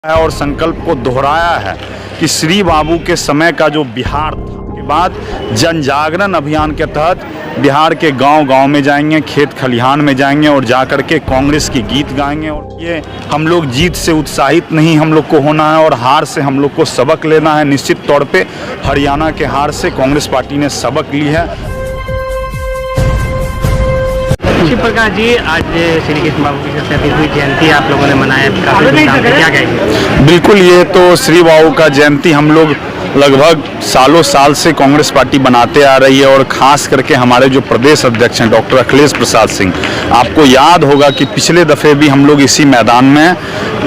और संकल्प को दोहराया है कि श्री बाबू के समय का जो बिहार था के बाद जन जागरण अभियान के तहत बिहार के गांव-गांव में जाएंगे, खेत खलिहान में जाएंगे और जाकर के कांग्रेस की गीत गाएंगे। और ये हम लोग जीत से उत्साहित नहीं हम लोग को होना है और हार से हम लोग को सबक लेना है। निश्चित तौर पे हरियाणा के हार से कांग्रेस पार्टी ने सबक ली है। शिव प्रकाश जी, आज श्री कृष्ण बाबू की 37वीं जयंती आप लोगों ने मनाया, क्या कहेंगे? बिल्कुल, ये तो श्री बाबू का जयंती हम लोग लगभग सालों साल से कांग्रेस पार्टी बनाते आ रही है और ख़ास करके हमारे जो प्रदेश अध्यक्ष हैं डॉक्टर अखिलेश प्रसाद सिंह, आपको याद होगा कि पिछले दफ़े भी हम लोग इसी मैदान में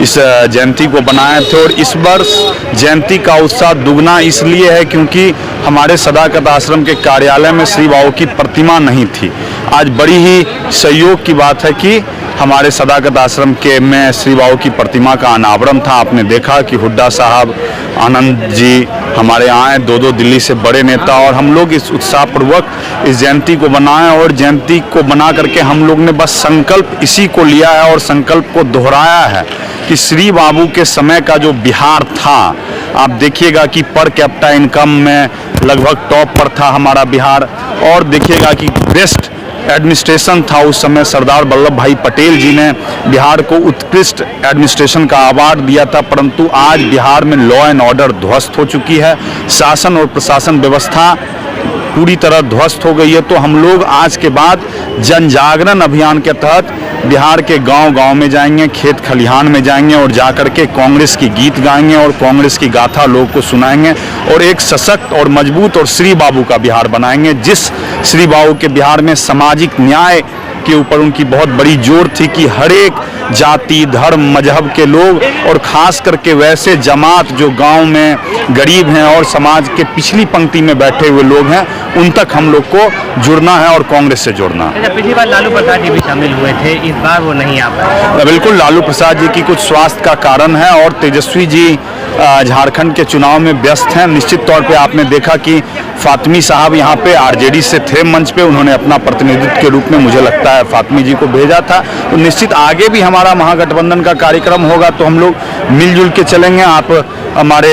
इस जयंती को बनाए थे। और इस वर्ष जयंती का उत्साह दुगना इसलिए है क्योंकि हमारे सदाकत आश्रम के कार्यालय में श्री बाबू की प्रतिमा नहीं थी। आज बड़ी ही सहयोग की बात है कि हमारे सदाकत आश्रम के में श्री बाबू की प्रतिमा का अनावरण था। आपने देखा कि हुड्डा साहब, आनंद जी हमारे आए, दो दिल्ली से बड़े नेता, और हम लोग इस उत्साहपूर्वक इस जयंती को बनाए। और जयंती को बना करके हम लोग ने बस संकल्प इसी को लिया है और संकल्प को दोहराया है कि श्री बाबू के समय का जो बिहार था, आप देखिएगा कि पर कैपिटा इनकम में लगभग टॉप पर था हमारा बिहार। और देखिएगा कि बेस्ट एडमिनिस्ट्रेशन था उस समय। सरदार वल्लभ भाई पटेल जी ने बिहार को उत्कृष्ट एडमिनिस्ट्रेशन का अवार्ड दिया था। परंतु आज बिहार में लॉ एंड ऑर्डर ध्वस्त हो चुकी है, शासन और प्रशासन व्यवस्था पूरी तरह ध्वस्त हो गई है। तो हम लोग आज के बाद जन जागरण अभियान के तहत बिहार के गांव-गांव में जाएंगे, खेत खलिहान में जाएंगे और जाकर के कांग्रेस की गीत गाएंगे और कांग्रेस की गाथा लोग को सुनाएंगे और एक सशक्त और मजबूत और श्री बाबू का बिहार बनाएंगे। जिस श्री बाबू के बिहार में सामाजिक न्याय के ऊपर उनकी बहुत बड़ी जोर थी कि हर एक जाति, धर्म, मजहब के लोग और ख़ास करके वैसे जमात जो गांव में गरीब हैं और समाज के पिछली पंक्ति में बैठे हुए लोग हैं, उन तक हम लोग को जुड़ना है और कांग्रेस से जुड़ना है। पिछली बार लालू प्रसाद जी भी शामिल हुए थे, इस बार वो नहीं आ पाए। बिल्कुल, लालू प्रसाद जी की कुछ स्वास्थ्य का कारण है और तेजस्वी जी झारखंड के चुनाव में व्यस्त हैं। निश्चित तौर पे आपने देखा कि फातमी साहब यहाँ पे आरजेडी से थे मंच पे, उन्होंने अपना प्रतिनिधित्व के रूप में मुझे लगता है फातमी जी को भेजा था। तो निश्चित आगे भी हमारा महागठबंधन का कार्यक्रम होगा तो हम लोग मिलजुल के चलेंगे। आप हमारे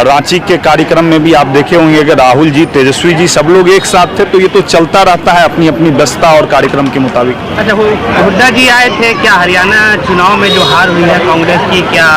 रांची के कार्यक्रम में भी आप देखे होंगे कि राहुल जी, तेजस्वी जी सब लोग एक साथ थे। तो ये तो चलता रहता है अपनी अपनी व्यस्तता और कार्यक्रम के मुताबिक। अच्छा, हुड्डा जी आए थे, क्या हरियाणा चुनाव में जो हार हुई है कांग्रेस की, क्या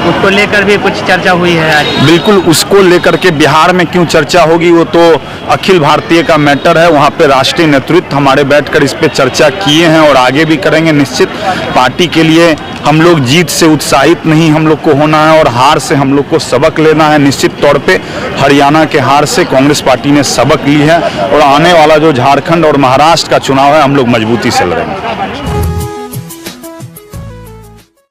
उसको लेकर भी कुछ चर्चा हुई है आज? बिल्कुल, उसको लेकर के बिहार में क्यों चर्चा होगी, वो तो अखिल भारतीय का मैटर है। वहाँ पे राष्ट्रीय नेतृत्व हमारे बैठकर इस पे चर्चा किए हैं और आगे भी करेंगे। निश्चित पार्टी के लिए हम लोग जीत से उत्साहित नहीं हम लोग को होना है और हार से हम लोग को सबक लेना है। निश्चित तौर पे हरियाणा के हार से कांग्रेस पार्टी ने सबक ली है और आने वाला जो झारखंड और महाराष्ट्र का चुनाव है हम लोग मजबूती से लड़ेंगे।